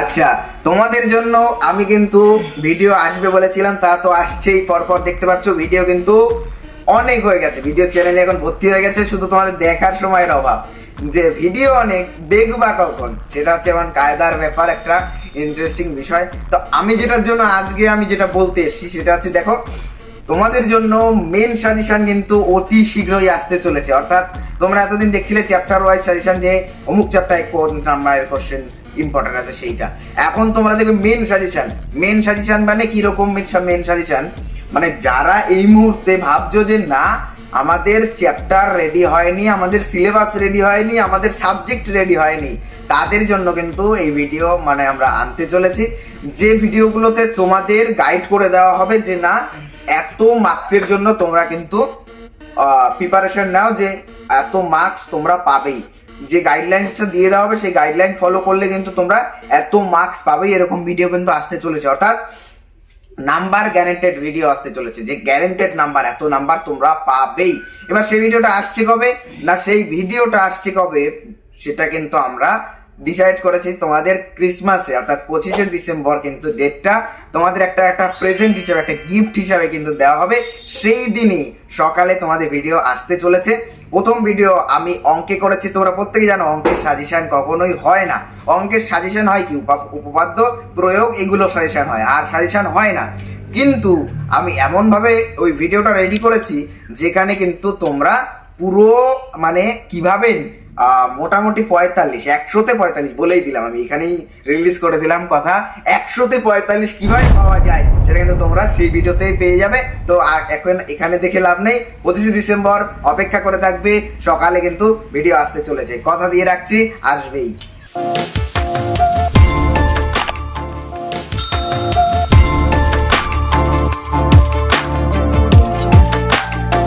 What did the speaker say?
আচ্ছা, তোমাদের জন্য আমি কিন্তু ভিডিও আসবে বলেছিলাম, তা তো আসছেই। পরপর দেখতে পাচ্ছ ভিডিও কিন্তু অনেক হয়ে গেছে, ভিডিও চ্যানেলে এখন ভর্তি হয়ে গেছে, শুধু তোমাদের দেখার সময়ের অভাব। যে ভিডিও অনেক, দেখবা কখন, সেটা হচ্ছে এমন কায়দার ব্যাপার, একটা ইন্টারেস্টিং বিষয়। তো আমি যেটার জন্য আজকে আমি যেটা বলতে এসেছি সেটা হচ্ছে, দেখো তোমাদের জন্য মেন সাজেশন কিন্তু অতি শীঘ্রই আসতে চলেছে। অর্থাৎ তোমরা এতদিন দেখছিলে চ্যাপ্টার ওয়াইজ সাজেশন, যে অমুক চ্যাপ্টারে কোন নাম্বারের কোশ্চেন ইম্পর্টেন্ট আছে সেইটা। এখন তোমরা দেখবে মেন সাজেশন। মেন সাজেশন মানে কিরকম মেন সাজেশন? মানে যারা এই মুহূর্তে ভাবছো যে না আমাদের চ্যাপ্টার রেডি হয়নি, আমাদের সিলেবাস রেডি হয়নি, আমাদের সাবজেক্ট রেডি হয়নি, তাদের জন্য কিন্তু এই ভিডিও মানে আমরা আনতে চলেছি। যে ভিডিওগুলোতে তোমাদের গাইড করে দেওয়া হবে যে না এত মার্কসের জন্য তোমরা কিন্তু প্রিপারেশন নাও, যে এত মার্কস তোমরা পাবেই। যে গাইডলাইন্সটা দিয়ে দেওয়া হবে সেই গাইডলাইন ফলো করলে কিন্তু তোমরা এত মার্কস পাবেই, এরকম ভিডিও কিন্তু আসতে চলেছে। অর্থাৎ নাম্বার গ্যারেন্টেড ভিডিও আসতে চলেছে, যে গ্যারেন্টেড নাম্বার, এত নাম্বার তোমরা পাবেই। এবার সেই ভিডিওটা আসছে কবে, না সেই ভিডিওটা আসছে কবে সেটা কিন্তু আমরা ডিসাইড করেছি তোমাদের ক্রিসমাসে, অর্থাৎ 25শে ডিসেম্বর কিন্তু ডেটটা তোমাদের একটা প্রেজেন্ট হিসেবে, একটা গিফট হিসাবে কিন্তু দেওয়া হবে। সেই দিনই সকালে তোমাদের ভিডিও আসতে চলেছে। প্রথম ভিডিও আমি অঙ্কে করেছি, তোমরা প্রত্যেকে জানো অঙ্কের সাজেশন কখনোই হয় না। অঙ্কের সাজেশন হয় কি, উপপাদ্য, প্রয়োগ, এগুলো সাজেশন হয়, আর সাজেশন হয় না। কিন্তু আমি এমনভাবে ওই ভিডিওটা রেডি করেছি যেখানে কিন্তু তোমরা পুরো মানে কিভাবে মোটামুটি 45, 100তে 45 বলেই দিলাম, আমি এখানেই রিলিজ করে দিলাম কথা। 100তে 45 কিভাবে পাওয়া যায় সেটা কিন্তু তোমরা সেই ভিডিওতেই পেয়ে যাবে। তো এখন এখানে দেখে লাভ নেই, 25শে ডিসেম্বর অপেক্ষা করে থাকবে, সকালে কিন্তু ভিডিও আসতে চলেছে, কথা দিয়ে রাখছি, আসবেই।